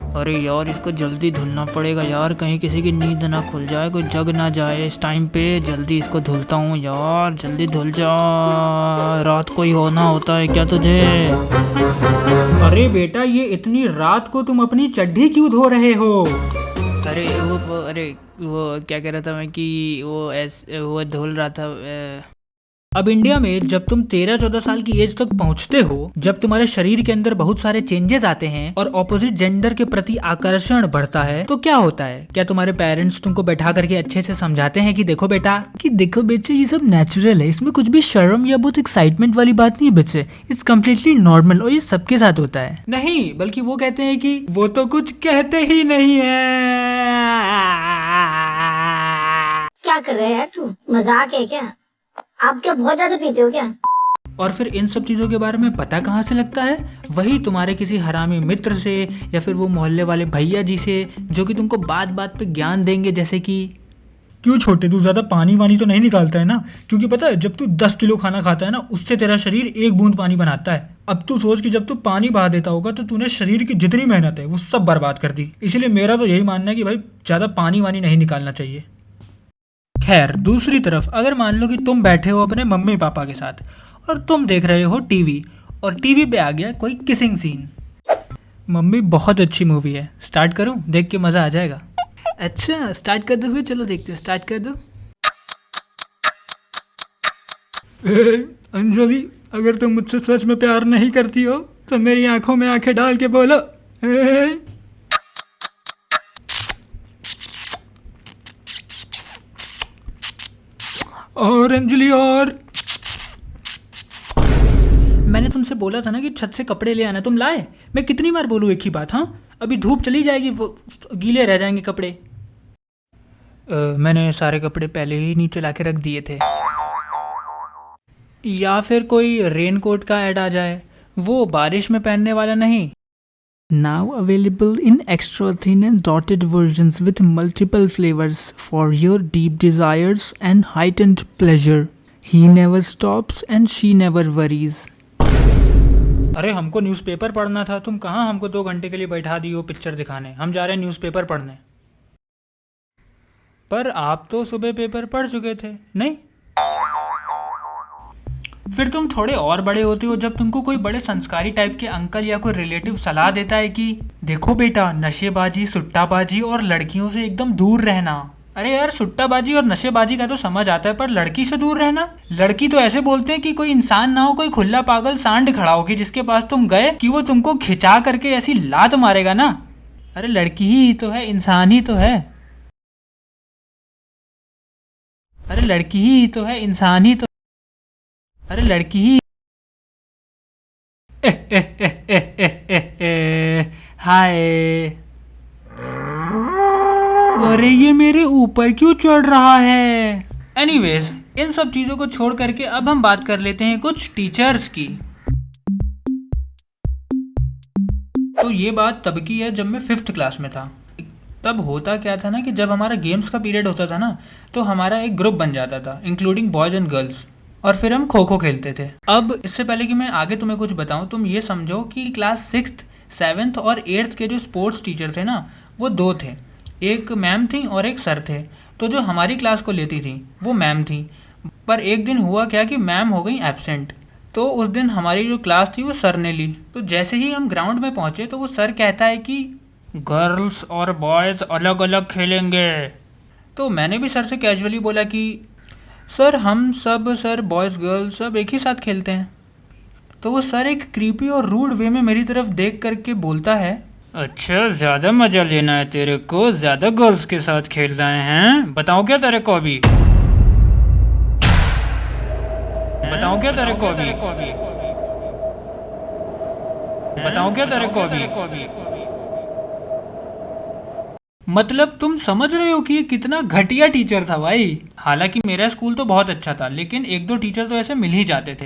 अरे यार, इसको जल्दी धुलना पड़ेगा यार, कहीं किसी की नींद ना खुल जाए, कोई जग ना जाए इस टाइम पे। जल्दी इसको धुलता हूँ यार, जल्दी धुल जा। रात को ही होना होता है क्या तुझे? अरे बेटा, ये इतनी रात को तुम अपनी चड्ढी क्यों धो रहे हो? अरे वो क्या कह रहा था मैं कि वो धुल रहा था। अब इंडिया में जब तुम 13-14 साल की एज तक पहुंचते हो, जब तुम्हारे शरीर के अंदर बहुत सारे चेंजेस आते हैं और ऑपोजिट जेंडर के प्रति आकर्षण बढ़ता है, तो क्या होता है? क्या तुम्हारे पेरेंट्स तुमको बैठा करके अच्छे से समझाते हैं कि देखो बेटा, कि देखो बच्चे, ये सब नेचुरल है, इसमें कुछ भी शर्म या बहुत एक्साइटमेंट वाली बात नहीं है बच्चे, इट्स कम्प्लीटली नॉर्मल और ये सबके साथ होता है? नहीं, बल्कि वो कहते हैं कि वो तो कुछ कहते ही नहीं है। क्या कर रहे हैं यार, तू मजाक है क्या? आप क्या बहुत ज्यादा पीते हो क्या? और फिर इन सब चीज़ों के बारे में पता कहाँ से लगता है? वही तुम्हारे किसी हरामी मित्र से, या फिर वो मोहल्ले वाले भैया जी से, जो कि तुमको बात बात पे ज्ञान देंगे, जैसे कि क्यों छोटे, तू ज़्यादा पानी वानी तो नहीं निकालता है ना? क्योंकि पता है, जब तू 10 किलो खाना खाता है ना, उससे तेरा शरीर 1 बूंद पानी बनाता है। अब तू सोच कि जब तू पानी बहा देता होगा तो तूने शरीर की जितनी मेहनत है वो सब बर्बाद कर दी। इसीलिए मेरा तो यही मानना है कि भाई ज़्यादा पानी वानी नहीं निकालना चाहिए। खैर, दूसरी तरफ अगर मान लो कि तुम बैठे हो अपने मम्मी पापा के साथ और तुम देख रहे हो टीवी, और टीवी पे आ गया कोई किसिंग सीन। मम्मी, बहुत अच्छी मूवी है, स्टार्ट करूं? देख के मज़ा आ जाएगा। अच्छा, स्टार्ट कर दो फिर, चलो देखते हैं, स्टार्ट कर दो। अंजलि, अगर तुम मुझसे सच में प्यार नहीं करती हो तो मेरी आंखों में आंखें डाल के बोलो। और अंजलि, और मैंने तुमसे बोला था ना कि छत से कपड़े ले आना, तुम लाए? मैं कितनी बार बोलूँ एक ही बात? हाँ, अभी धूप चली जाएगी, वो गीले रह जाएंगे कपड़े। मैंने सारे कपड़े पहले ही नीचे ला के रख दिए थे। या फिर कोई रेनकोट का ऐड आ जाए, वो बारिश में पहनने वाला नहीं। Now available in extra thin and dotted versions with multiple flavors for your deep desires and heightened pleasure. He never stops and she never worries. अरे, हमको न्यूज़पेपर पढ़ना था, तुम कहाँ हमको 2 घंटे के लिए बैठा दी हो पिक्चर दिखाने? हम जा रहे हैं न्यूज़पेपर पढ़ने। पर आप तो सुबह पेपर पढ़ चुके थे, नहीं? फिर तुम थोड़े और बड़े होते हो जब तुमको कोई बड़े संस्कारी टाइप के अंकल या कोई रिलेटिव सलाह देता है कि देखो बेटा, नशेबाजी, सुट्टाबाजी और लड़कियों से एकदम दूर रहना। अरे यार, सुट्टाबाजी और नशेबाजी का तो समझ आता है, पर लड़की से दूर रहना? लड़की तो ऐसे बोलते हैं कि कोई इंसान ना हो, कोई खुला पागल सांड खड़ा हो कि जिसके पास तुम गए कि वो तुमको खिंचा करके ऐसी लात मारेगा ना। अरे लड़की ही तो है, इंसान ही तो है। अरे लड़की ही तो है, इंसान ही तो। अरे लड़की ही। हाय। अरे ये मेरे ऊपर क्यों चढ़ रहा है? एनीवेज, इन सब चीज़ों को छोड़ करके अब हम बात कर लेते हैं कुछ टीचर्स की। तो ये बात तब की है जब मैं 5th क्लास में था। तब होता क्या था ना कि जब हमारा गेम्स का पीरियड होता था ना, तो हमारा एक ग्रुप बन जाता था, इंक्लूडिंग बॉयज़ एंड गर्ल्स, और फिर हम खो खो खेलते थे। अब इससे पहले कि मैं आगे तुम्हें कुछ बताऊं, तुम ये समझो कि क्लास 6th, 7th और 8th के जो स्पोर्ट्स टीचर थे ना, वो 2 थे। एक मैम थी और एक सर थे। तो जो हमारी क्लास को लेती थी वो मैम थी। पर एक दिन हुआ क्या कि मैम हो गई एब्सेंट। तो उस दिन हमारी जो क्लास थी वो सर ने ली। तो जैसे ही हम ग्राउंड में पहुंचे तो वो सर कहता है कि गर्ल्स और बॉयज़ अलग अलग खेलेंगे। तो मैंने भी सर से कैजुअली बोला कि सर, हम सब, सर, बॉयज़ गर्ल्स सब एक ही साथ खेलते हैं। तो वो सर एक क्रीपी और रूड वे में मेरी तरफ देख करके बोलता है, अच्छा, ज़्यादा मज़ा लेना है तेरे को, ज़्यादा गर्ल्स के साथ खेल रहे हैं? बताओ क्या तेरे को अभी? बताओ क्या तेरे को अभी? बताओ क्या तेरे को अभी? मतलब तुम समझ रहे हो कि ये कितना घटिया टीचर था भाई। हालांकि मेरा स्कूल तो बहुत अच्छा था, लेकिन 1-2 टीचर तो ऐसे मिल ही जाते थे।